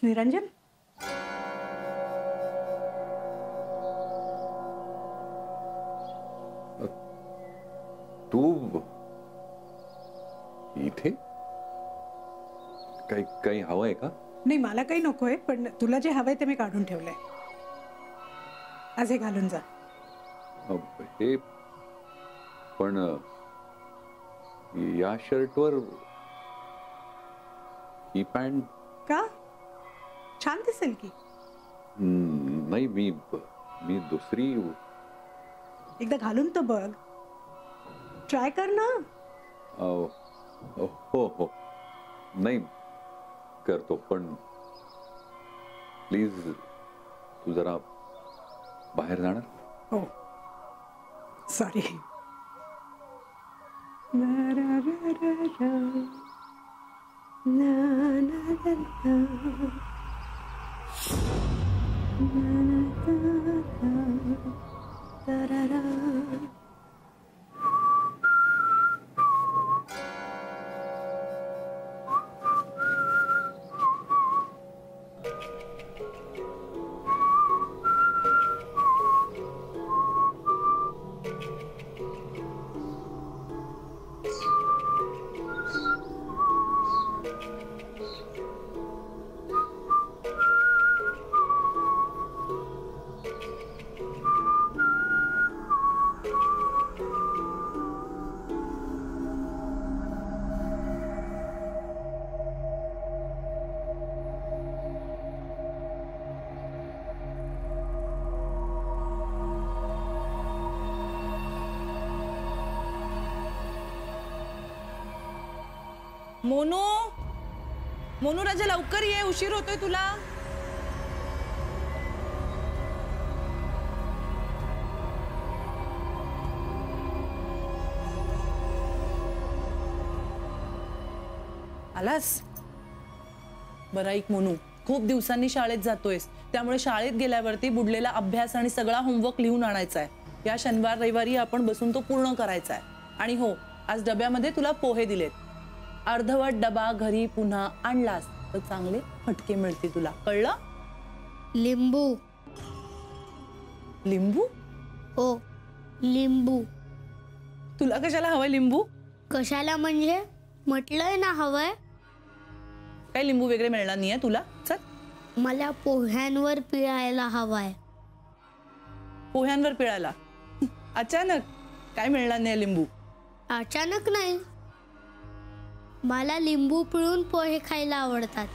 निरंजन, तू इथे काही हवंय का? नाही, मला काही नकोय, पण तुला जे हवंय ते मी काढून ठेवलंय. आज हे घालून जा. हे पण या शर्टवर ही पॅन्ट का? छान दिसेल की. नाही, मी दुसरी. एकदा घालून तर बघ, ट्राय कर ना. हो हो, नाही करतो, पण प्लीज तू जरा बाहेर जाणार? हो, सॉरी. मोनू, मोनू राजा लवकर ये, उशीर होतोय तुला. आलास? बरं ऐक मोनू, खूप दिवसांनी शाळेत जातोयस, त्यामुळे शाळेत गेल्यावरती बुडलेला अभ्यास आणि सगळा होमवर्क लिहून आणायचा आहे. या शनिवार रविवारी आपण बसून तो पूर्ण करायचा आहे. आणि हो, आज डब्यामध्ये तुला पोहे दिलेत. अर्धवट डबा घरी पुन्हा आणलास तर चांगले फटके मिळतील तुला, कळलं? लिंबू. लिंबू? हो, लिंबू. तुला कशाला हवंय लिंबू? कशाला म्हणजे म्हटलंय ना हवंय. काही लिंबू वगैरे मिळणार नाहीये तुला. चल, मला पोह्यांवर पिळायला हवाय. पोह्यांवर पिळायला? अचानक काय मिळणार नाही लिंबू? अचानक नाही, मला लिंबू पिळून पोहे खायला आवडतात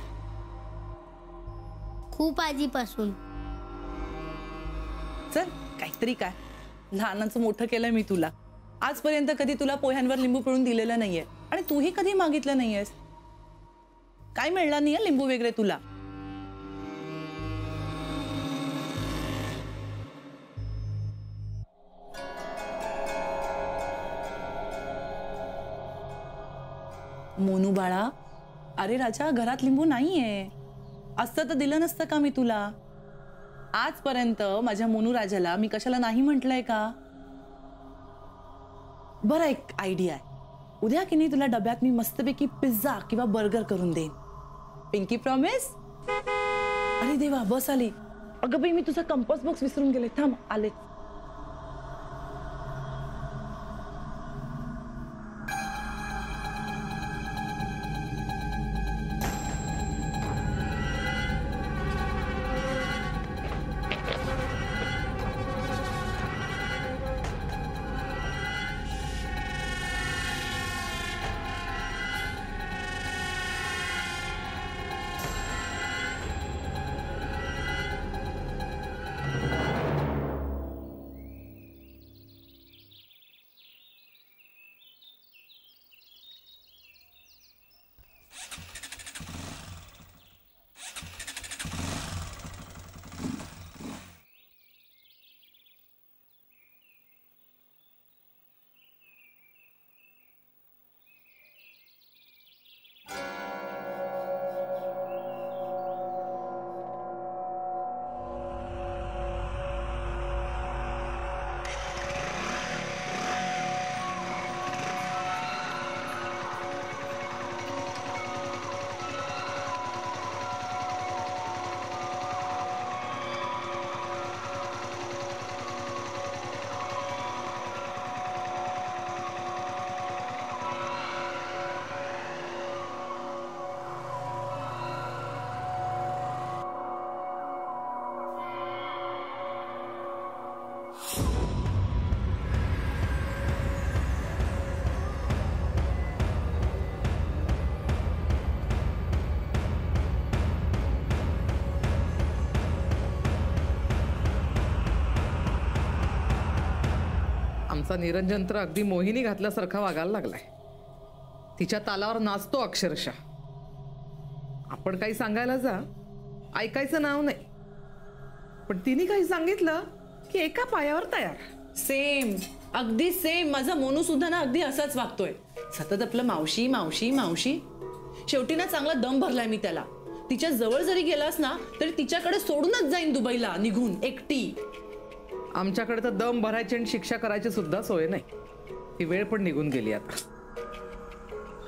खूप आधीपासून. चल, काहीतरी काय, लहानाचं मोठं केलंय मी तुला. आजपर्यंत कधी तुला पोह्यांवर लिंबू पिळून दिलेलं नाहीये आणि तूही कधी मागितलं नाहीयेस. काय मिळणार नाहीये लिंबू वगैरे तुला. मोनू बाळा, अरे राजा, घरात लिंबू नाहीये. असतं तर दिलं नसतं का मी तुला. आजपर्यंत माझ्या मोनू राजाला मी कशाला नाही म्हटलंय का? बरं, एक आयडिया आहे. उद्या की नाही तुला डब्यात मी मस्तपैकी पिझ्झा किंवा बर्गर करून देईन. Pinky promise? अरे देवा, बस आली. अगं बाई, मी तुझा कंपास बॉक्स विसरून गेले. थांब, आले. आमचा निरंजन तर अगदी मोहिनी घातल्यासारखा वागायला लागलाय. तिच्या तालावर नाचतो अक्षरशः. आपण काही सांगायला जा, ऐकायचं नाव नाही. पण तिने काही सांगितलं की एका पायावर तयार. सेम, अगदी सेम. माझा मोनू सुद्धा ना अगदी असाच वागतोय. सतत आपलं मावशी मावशी मावशी. शेवटी ना चांगला दम भरलाय मी त्याला. तिच्या जवळ जरी गेलास ना तरी तिच्याकडे सोडूनच जाईन दुबईला निघून एकटी. आमच्याकडे तर दम भरायची आणि शिक्षा करायची सुद्धा सोय नाही. ती वेळ पण निघून गेली आता.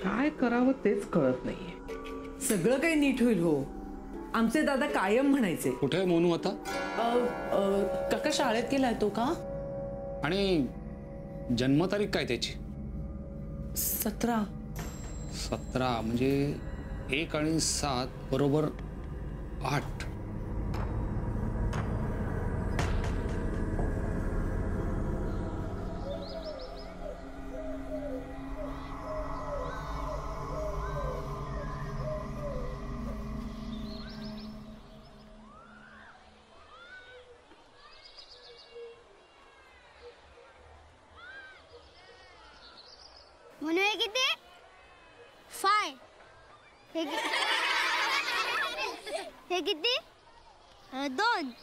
काय करावं तेच कळत नाहीये. सगळं काही नीट होईल हो. आमचे दादा कायम म्हणायचे. कुठे आहे मोनू आता? काका शाळेत गेलाय तो का? आणि जन्मतारीख काय त्याची? 17. 17 म्हणजे 1 आणि 7 बरोबर 8. म्हणून हे किती? 5. हे किती? 2.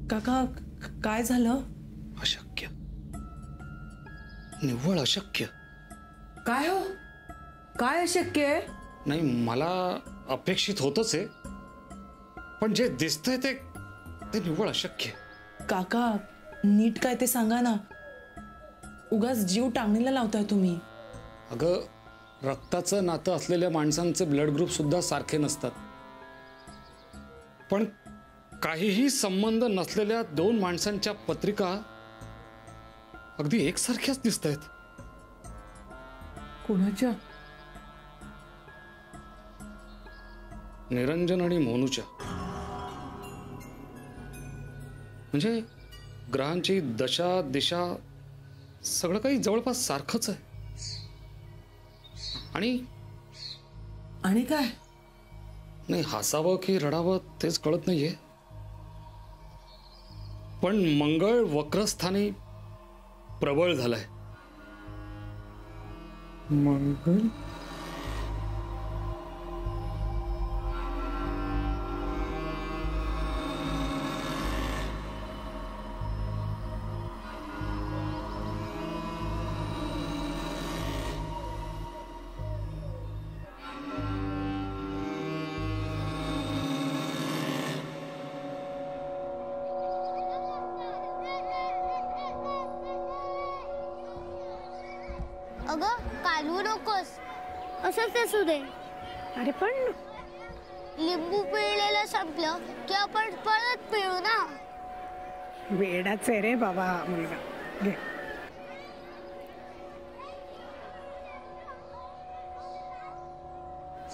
काका काय झालं? अशक्य, निव्वळ अशक्य. काय हो? काय अशक्य आहे? नाही, मला अपेक्षित होतच आहे, पण जे दिसतंय ते निव्वळ अशक्य. काका नीट काय ते सांगा ना. उगाच जीव टांगणीला लावताय तुम्ही. अगं, रक्ताचं नातं असलेल्या माणसांचे ब्लड ग्रुप सुद्धा सारखे नसतात. पण काहीही संबंध नसलेल्या 2 माणसांच्या पत्रिका अगदी एकसारख्याच दिसत आहेत. कुणाच्या? निरंजन आणि मोनूच्या. म्हणजे ग्रहांची दशा दिशा सगळं काही जवळपास सारखंच आहे. आणि काय? नाही, हसावं की रडावं तेच कळत नाहीये. पण मंगळ वक्रस्थानी प्रबळ झालाय. मंगळ? अगं कालवू नकोस, असंच असू दे. अरे पण लिंबू पिळलेलं संपलं की आपण परत पिळू ना. वेडाच आहे रे बाबा हा मुलगा. घे.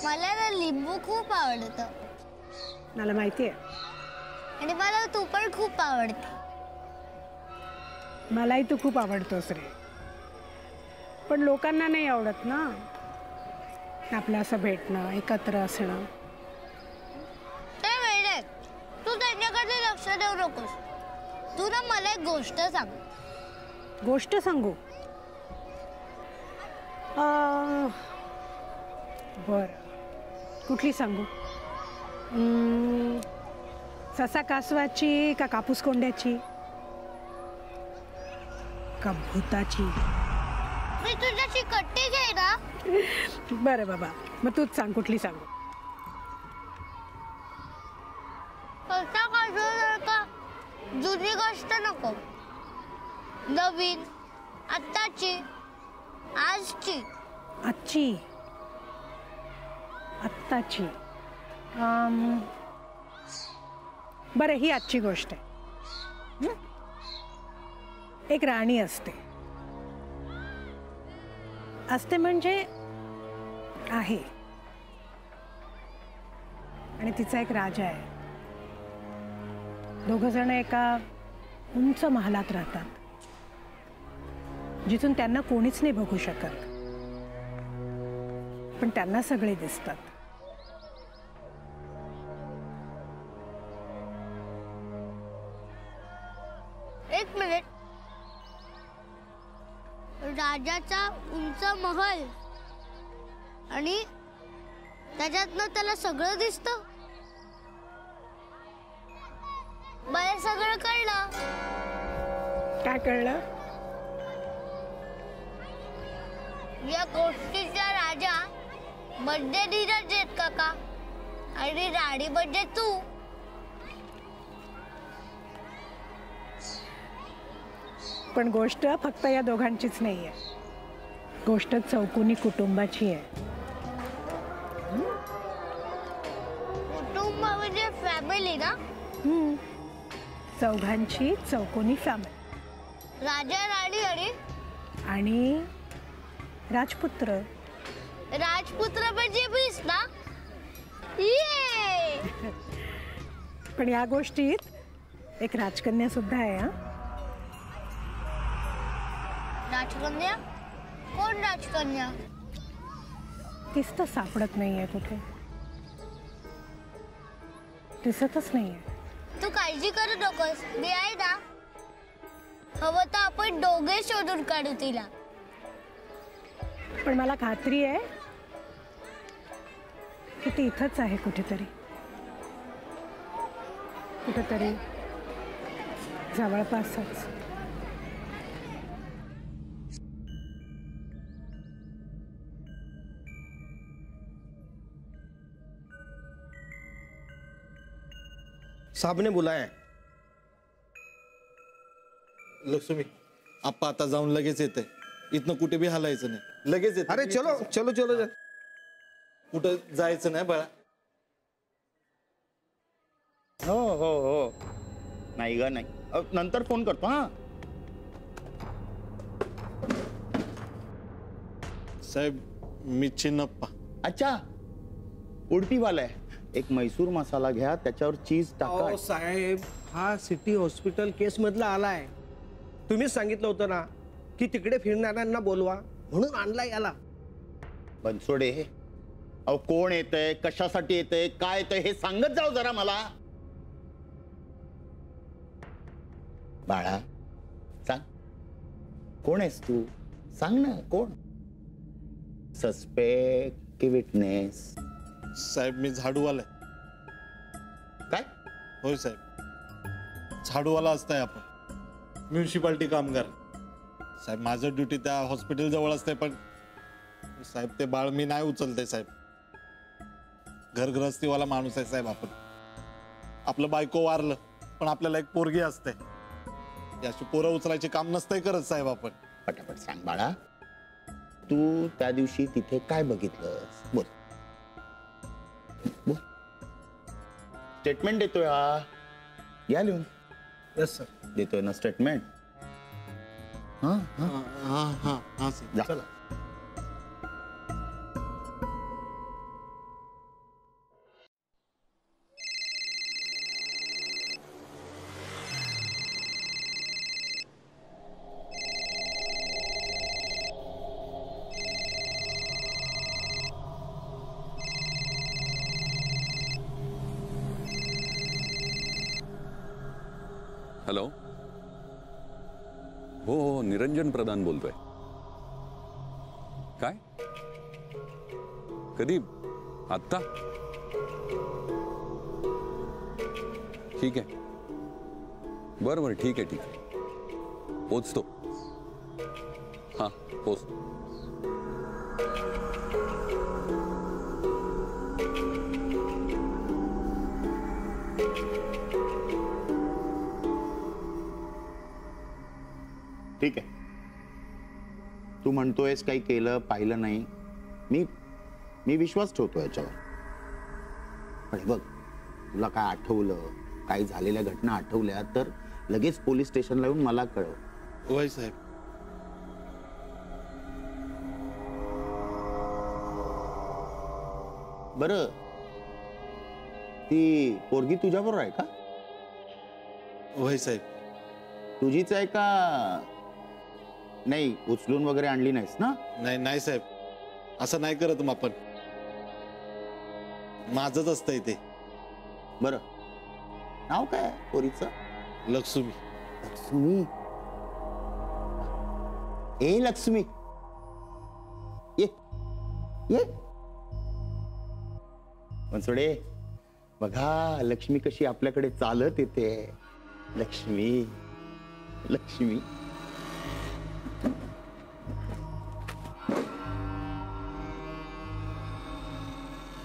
मला ना लिंबू खूप आवडतं. मला माहिती आहे. आणि मला तू पण खूप आवडते. मलाही तू खूप आवडतोस रे. पण लोकांना नाही आवडत ना. आपलं असं भेटणं, एकत्र असणं. ते वेळे तू त्यांच्याकडे लक्ष देऊ नकोस. तू ना मला एक गोष्ट सांग. गोष्ट सांगू? बर, कुठली सांगू? ससा कासवाची का कापूस कोंड्याची का भूताची? मी तुझ्याशी कट्टी घे ना. बरं बाबा, मग तूच सांग, कुठली सांगू? ससा कासवा का जुनी गोष्ट नको. नवीन, आत्ताची, आजची. आजची, आत्ताची. बरं, ही आजची गोष्ट आहे. एक राणी असते. असते म्हणजे आहे. आणि तिचा एक राजा आहे. दोघं जण एका उंच महालात राहतात, जिथून त्यांना कोणीच नाही बघू शकत, पण त्यांना सगळे दिसतात. एक मिनिट. राजाचा उंच महल आणि त्याच्यातनं त्याला सगळं दिसतं. मला सगळं कळलं. काय कळलं? या गोष्टीचा राजा म्हणजे नीरज आहेत काका आणि राणी म्हणजे तू. पण गोष्ट फक्त या दोघांचीच नाही आहे. गोष्ट चौकोनी कुटुंबाची आहे. कुटुंब म्हणजे फॅमिली ना. चौघांची चौकोनी फॅमिली. राजा, राणी आणि राजपुत्र. राजपुत्र म्हणजे मीच ना. ये. पण या गोष्टीत एक राजकन्या सुद्धा आहे. राजकन्या? कोण राजकन्या? तीच तर सापडत नाहीये कुठे. दिसतच नाहीये. तू काळजी करू नकोस, मी आहे ना. हवं तर आपण दोघे शोधून काढू तिला. पण मला खात्री आहे की ती इथंच आहे कुठेतरी. कुठेतरी जवळपासच. साहब ने बुलाया है. लक्ष्मी, आप्पा आता जाऊन लगेच येते. इथनं कुठे बी हलायचं नाही. लगेच येते. अरे चलो चलो चलो. कुठं जायचं नाही बाळा. हो हो हो. नाही ग नाही. नंतर फोन करतो. हा साहेब, मी चिन्नप्पा. अच्छा, उडपीवाला आहे. एक मैसूर मसाला घ्या, त्याच्यावर चीज टाका. साहेब, हा सिटी हॉस्पिटल केस मधला आलाय. तुम्हीच सांगितलं होतं ना की तिकडे फिरणाऱ्यांना बोलवा, म्हणून आणला याला. बनसोडे, अहो कोण येतंय, कशासाठी येतंय, काय येतंय हे सांगत जाऊ जरा मला. बाळा सांग, कोण आहेस तू? सांग ना, कोण? सस्पेक्ट की विटनेस? साहेब, मी झाडूवाला आहे. काय? होय साहेब, झाडूवाला असताय आपण. म्युन्सिपाल्टी कामगार. साहेब, माझं ड्युटी त्या हॉस्पिटल जवळ असते, पण साहेब ते बाळ मी नाही उचलते साहेब. घरगृहस्थीवाला माणूस आहे साहेब आपण. आपलं बायको वारलं पण आपल्याला एक पोरगी असते. याची पोरं उचलायचे काम नसतंय करत साहेब आपण. पटापट सांग बाळा, तू त्या दिवशी तिथे काय बघितलंस? बोल बोल. स्टेटमेंट देतोय हा, या लिहून. Yes sir. देतोय ना स्टेटमेंट? हा हा हा हा हा साहेब. चला. हॅलो. हो हो, निरंजन प्रधान बोलतोय. काय? कधी? आत्ता? ठीक आहे. बरं बरं, ठीक आहे ठीक आहे. पोचतो. हां, पोच. ठीक आहे. तू म्हणतोयस काही केलं पाहिलं नाही. मी विश्वास ठेवतो याच्यावर. पण बघ, तुला काय आठवलं, काही झालेल्या घटना आठवल्या तर लगेच पोलीस स्टेशनला येऊन मला कळव. होय साहेब. बरं, ती पोरगी तुझ्याबरोबर आहे का? होय साहेब. तुझीच आहे का? नाही, उचलून वगैरे आणली नाहीस ना? नाही नाही साहेब, असं नाही करत मग आपण. माझंच असतं इथे. बरं, नाव काय पोरीचं? लक्ष्मी. लक्ष्मी? ए लक्ष्मी, ये ये. बनसोडे, बघा लक्ष्मी कशी आपल्याकडे चालत येते. लक्ष्मी लक्ष्मी.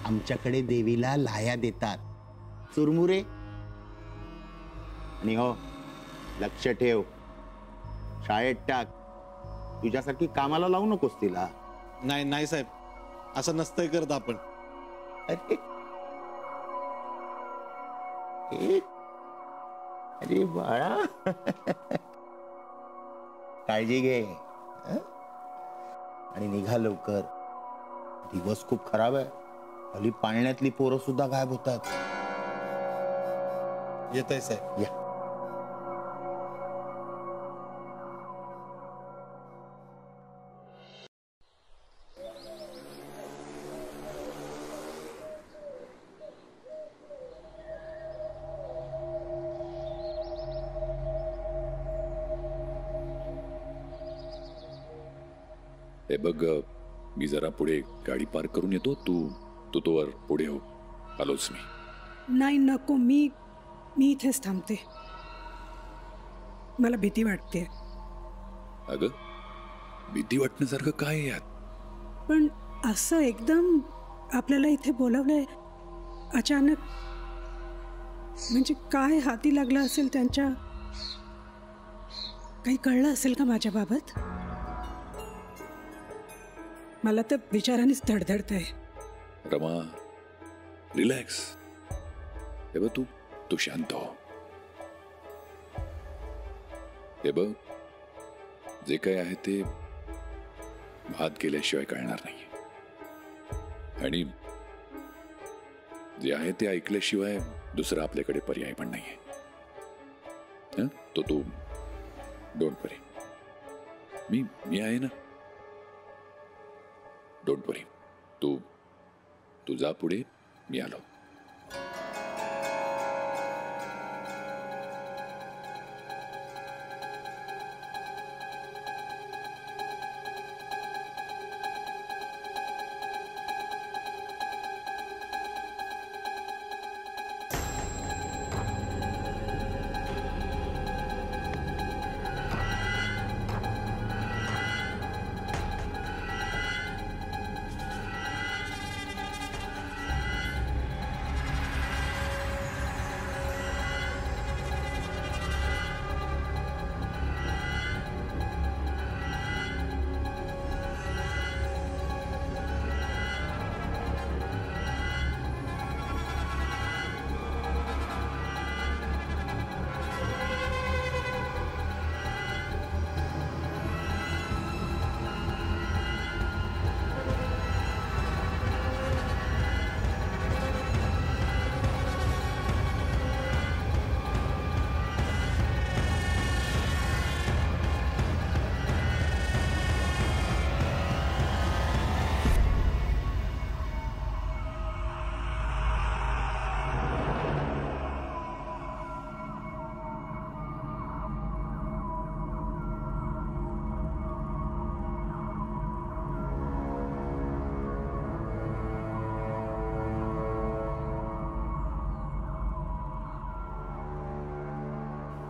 आमच्याकडे देवीला लाया देतात, चुरमुरे. आणि हो, लक्ष ठेव, शाळेत टाक. तुझ्यासाठी कामाला लावू नकोस तिला. नाही नाही साहेब, असं नसतंय करत आपण. अरे अरे बाळा, काळजी घे आणि निघा लवकर. दिवस खूप खराब आहे. हल्ली पाळण्यातली पोरं सुद्धा गायब होतात. येत आहे साहेब. या. हे बघ, मी जरा पुढे गाडी पार्क करून येतो. तू तोवर पुढे हो. आलोच मी. नाही नको, मी इथेच थांबते. मला भीती वाटते. अगं, भीती वाटण्यासारखं काय आहे यात? पण असं एकदम आपल्याला इथे बोलावलंय अचानक, म्हणजे काय हाती लागलं असेल त्यांच्या? काही कळलं असेल का माझ्या बाबत? मला तर विचारानेच धडधडत आहे. रमा, रिलॅक्स. हे बघ, तू शांत हो. हे बघ, जे काय आहे ते भात गेल्याशिवाय कळणार नाही. आणि जे आहे ते ऐकल्याशिवाय दुसरा आपल्याकडे पर्याय पण नाहीये. तो तू डोंट वरी. मी आहे ना. डोंट वरी. तू जा पुढे, मी आलो.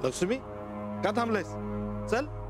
लक्ष्मी का थांबलायस? चल.